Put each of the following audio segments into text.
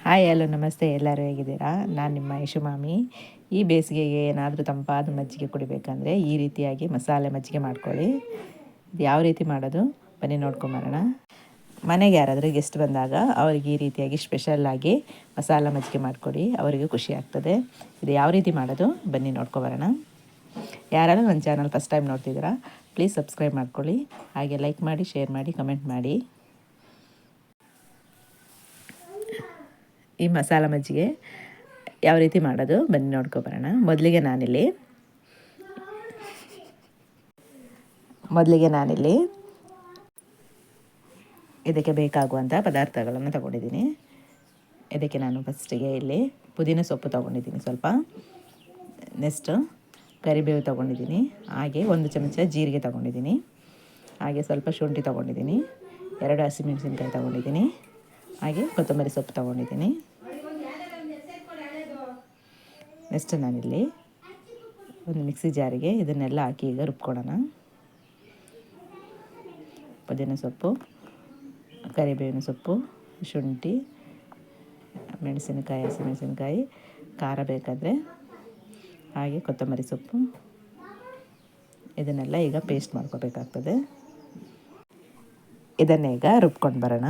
Hi hello ನಮಸ್ತೆ, ಎಲ್ಲರೂ ಹೇಗಿದ್ದೀರಾ? ನಾನು ನಿಮ್ಮ ಯಶು ಮಾಮಿ. ಈ ಬೇಸಿಗೆಗೆ ಏನಾದರೂ ತಂಪಾದ ಮಜ್ಜಿಗೆ ಕುಡಿಬೇಕಂದ್ರೆ ಈ ರೀತಿಯಾಗಿ ಮಸಾಲೆ ಮಜ್ಜಿಗೆ ಮಾಡ್ಕೊಳ್ಳಿ. ಇದು ಯಾವ ರೀತಿ ಮಾಡೋದು ಬನ್ನಿ ನೋಡ್ಕೊಂಬರೋಣ. ಮನೆಗೆ ಯಾರಾದರೂ ಗೆಸ್ಟ್ ಬಂದಾಗ ಅವರಿಗೆ ಈ ರೀತಿಯಾಗಿ ಸ್ಪೆಷಲ್ಲಾಗಿ ಮಸಾಲ ಮಜ್ಜಿಗೆ ಮಾಡಿಕೊಡಿ, ಅವರಿಗೂ ಖುಷಿ ಆಗ್ತದೆ. ಇದು ಯಾವ ರೀತಿ ಮಾಡೋದು ಬನ್ನಿ ನೋಡ್ಕೊಬರೋಣ. ಯಾರಾದರೂ ನನ್ನ ಚಾನಲ್ ಫಸ್ಟ್ ಟೈಮ್ ನೋಡ್ತಿದ್ದೀರಾ ಪ್ಲೀಸ್ ಸಬ್ಸ್ಕ್ರೈಬ್ ಮಾಡ್ಕೊಳ್ಳಿ, ಹಾಗೆ ಲೈಕ್ ಮಾಡಿ, ಶೇರ್ ಮಾಡಿ, ಕಮೆಂಟ್ ಮಾಡಿ. ಈ ಮಸಾಲ ಮಜ್ಜಿಗೆ ಯಾವ ರೀತಿ ಮಾಡೋದು ಬನ್ನಿ ನೋಡ್ಕೊಬರೋಣ. ಮೊದಲಿಗೆ ನಾನಿಲ್ಲಿ ಇದಕ್ಕೆ ಬೇಕಾಗುವಂಥ ಪದಾರ್ಥಗಳನ್ನು ತಗೊಂಡಿದ್ದೀನಿ. ಇದಕ್ಕೆ ನಾನು ಫಸ್ಟಿಗೆ ಇಲ್ಲಿ ಪುದೀನ ಸೊಪ್ಪು ತೊಗೊಂಡಿದ್ದೀನಿ, ಸ್ವಲ್ಪ ನೆಕ್ಸ್ಟು ಕರಿಬೇವು ತೊಗೊಂಡಿದ್ದೀನಿ, ಹಾಗೆ 1 ಚಮಚ ಜೀರಿಗೆ ತೊಗೊಂಡಿದ್ದೀನಿ, ಹಾಗೆ ಸ್ವಲ್ಪ ಶುಂಠಿ ತೊಗೊಂಡಿದ್ದೀನಿ, 2 ಹಸಿಮೆಣಸಿನ್ಕಾಯಿ ತೊಗೊಂಡಿದ್ದೀನಿ, ಹಾಗೆ ಕೊತ್ತಂಬರಿ ಸೊಪ್ಪು ತೊಗೊಂಡಿದ್ದೀನಿ. ನೆಕ್ಸ್ಟ್ ನಾನಿಲ್ಲಿ ಒಂದು ಮಿಕ್ಸಿ ಜಾರಿಗೆ ಇದನ್ನೆಲ್ಲ ಹಾಕಿ ಈಗ ರುಬ್ಕೊಳ್ಳೋಣ. ಪುದೀನ ಸೊಪ್ಪು, ಕರಿಬೇವಿನ ಸೊಪ್ಪು, ಶುಂಠಿ, ಮೆಣಸಿನಕಾಯಿ, ಹಸಿಮೆಣಸಿನಕಾಯಿ, ಖಾರ ಬೇಕಾದರೆ, ಹಾಗೆ ಕೊತ್ತಂಬರಿ ಸೊಪ್ಪು, ಇದನ್ನೆಲ್ಲ ಈಗ ಪೇಸ್ಟ್ ಮಾಡ್ಕೋಬೇಕಾಗ್ತದೆ. ಇದನ್ನೇ ಈಗ ರುಬ್ಕೊಂಡು ಬರೋಣ.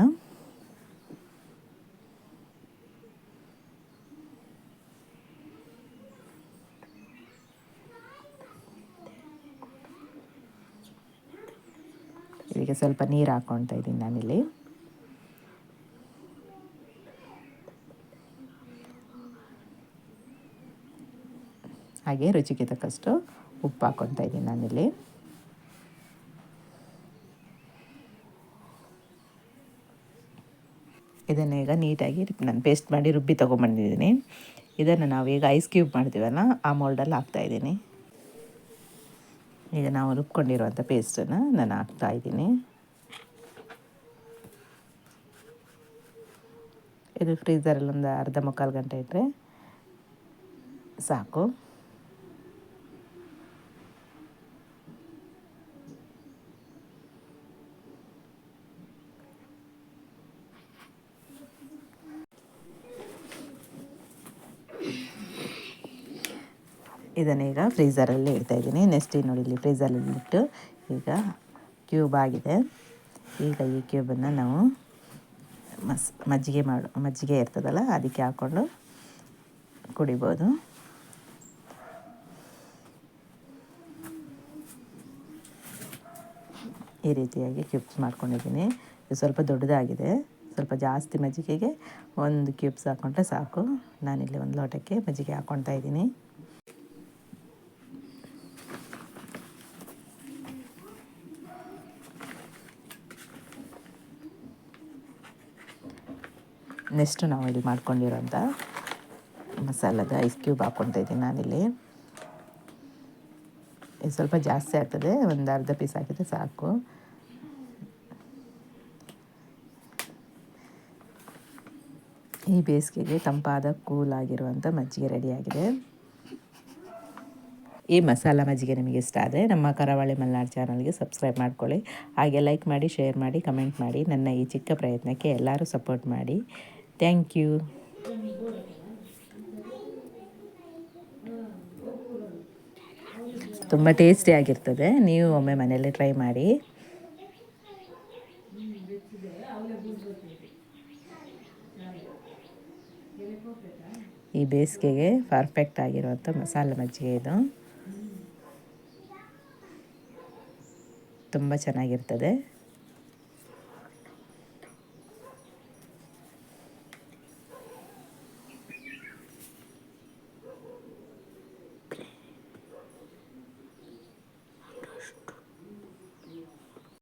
ಇದಕ್ಕೆ ಸ್ವಲ್ಪ ನೀರು ಹಾಕ್ಕೊಳ್ತಾ ಇದ್ದೀನಿ ನಾನಿಲ್ಲಿ. ಹಾಗೆ ರುಚಿಗೆ ತಕ್ಕಷ್ಟು ಉಪ್ಪು ಹಾಕ್ಕೊಳ್ತಾ ಇದ್ದೀನಿ ನಾನಿಲ್ಲಿ. ಇದನ್ನು ಈಗ ನೀಟಾಗಿ ನಾನು ಪೇಸ್ಟ್ ಮಾಡಿ ರುಬ್ಬಿ ತೊಗೊಂಬಂದಿದ್ದೀನಿ. ಇದನ್ನು ನಾವೀಗ ಐಸ್ ಕ್ಯೂಬ್ ಮಾಡ್ತೀವಲ್ಲ ಆ ಮೋಲ್ಡಲ್ಲಿ ಹಾಕ್ತಾಯಿದ್ದೀನಿ. ಈಗ ನಾವು ರುಬ್ಕೊಂಡಿರುವಂಥ ಪೇಸ್ಟನ್ನು ನಾನು ಹಾಕ್ತಾಯಿದ್ದೀನಿ. ಇದು ಫ್ರೀಝರಲ್ಲಿ ಒಂದು ಅರ್ಧ ಮುಕ್ಕಾಲು ಗಂಟೆ ಇಟ್ಟರೆ ಸಾಕು. ಇದನ್ನೀಗ ಫ್ರೀಝರಲ್ಲಿ ಇಡ್ತಾಯಿದ್ದೀನಿ. ನೆಕ್ಸ್ಟ್ ನೋಡಿ, ಇಲ್ಲಿ ಫ್ರೀಝರಲ್ಲಿ ಇಟ್ಟು ಈಗ ಕ್ಯೂಬ್ ಆಗಿದೆ. ಈಗ ಈ ಕ್ಯೂಬನ್ನು ನಾವು ಮಜ್ಜಿಗೆ ಇರ್ತದಲ್ಲ ಅದಕ್ಕೆ ಹಾಕ್ಕೊಂಡು ಕುಡಿಬೋದು. ಈ ರೀತಿಯಾಗಿ ಕ್ಯೂಬ್ಸ್ ಮಾಡ್ಕೊಂಡಿದ್ದೀನಿ. ಇದು ಸ್ವಲ್ಪ ದೊಡ್ಡದಾಗಿದೆ, ಸ್ವಲ್ಪ ಜಾಸ್ತಿ ಮಜ್ಜಿಗೆಗೆ 1 ಕ್ಯೂಬ್ಸ್ ಹಾಕ್ಕೊಂಡ್ರೆ ಸಾಕು. ನಾನಿಲ್ಲಿ 1 ಲೋಟಕ್ಕೆ ಮಜ್ಜಿಗೆ ಹಾಕ್ಕೊಳ್ತಾ ಇದ್ದೀನಿ. ನೆಕ್ಸ್ಟ್ ನಾವು ಇಲ್ಲಿ ಮಾಡ್ಕೊಂಡಿರೋಂಥ ಮಸಾಲದ ಐಸ್ ಕ್ಯೂಬ್ ಹಾಕ್ಕೊಳ್ತಾ ಇದ್ದೀನಿ ನಾನಿಲ್ಲಿ. ಇದು ಸ್ವಲ್ಪ ಜಾಸ್ತಿ ಆಗ್ತದೆ, ಒಂದು ಅರ್ಧ ಪೀಸ್ ಹಾಕಿದರೆ ಸಾಕು. ಈ ಬೇಸಿಗೆಗೆ ತಂಪಾದ ಕೂಲಾಗಿರುವಂಥ ಮಜ್ಜಿಗೆ ರೆಡಿಯಾಗಿದೆ. ಈ ಮಸಾಲ ಮಜ್ಜಿಗೆ ನಿಮಗೆ ಇಷ್ಟ ಆದರೆ ನಮ್ಮ ಕರಾವಳಿ ಮಲೆನಾಡು ಚಾನಲ್ಗೆ ಸಬ್ಸ್ಕ್ರೈಬ್ ಮಾಡ್ಕೊಳ್ಳಿ, ಹಾಗೆ ಲೈಕ್ ಮಾಡಿ, ಶೇರ್ ಮಾಡಿ, ಕಮೆಂಟ್ ಮಾಡಿ. ನನ್ನ ಈ ಚಿಕ್ಕ ಪ್ರಯತ್ನಕ್ಕೆ ಎಲ್ಲರೂ ಸಪೋರ್ಟ್ ಮಾಡಿ. Thank you. ತುಂಬ ಟೇಸ್ಟಿಯಾಗಿರ್ತದೆ, ನೀವು ಒಮ್ಮೆ ಮನೆಯಲ್ಲೇ ಟ್ರೈ ಮಾಡಿ. ಈ ಬೇಸಿಗೆಗೆ ಪರ್ಫೆಕ್ಟ್ ಆಗಿರುವಂಥ ಮಸಾಲೆ ಮಜ್ಜಿಗೆ ಇದು. ತುಂಬ ಚೆನ್ನಾಗಿರ್ತದೆ.